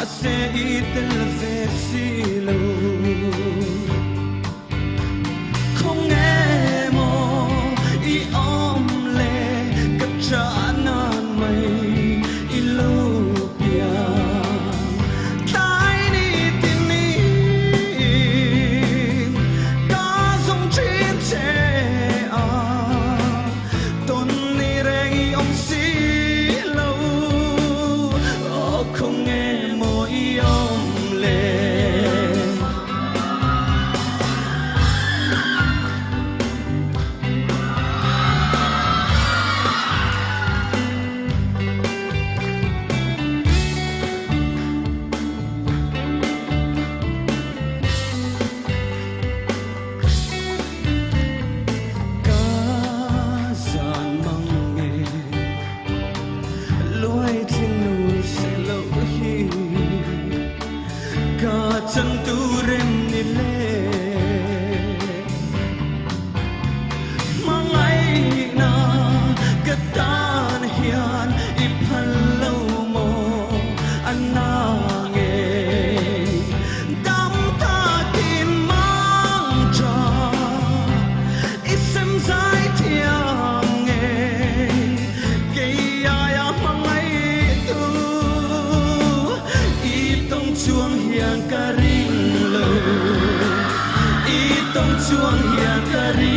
sẽ ít về xí lâu không nghe mò ý ôm lệ cất trả nan mây ý lưu bia tai ni tin ni ca dòng chiến trẻ tôn ni rèn ý ông xí lâu không nghe mò ý ôm lệ chân tu rem ni le mang ai na katan hian I phan lâu mo anna nghe đam ta tin mang cha I xem dài thiang nghe cây ya mang ai tu I tông chuông hiang ca chuông hiền cari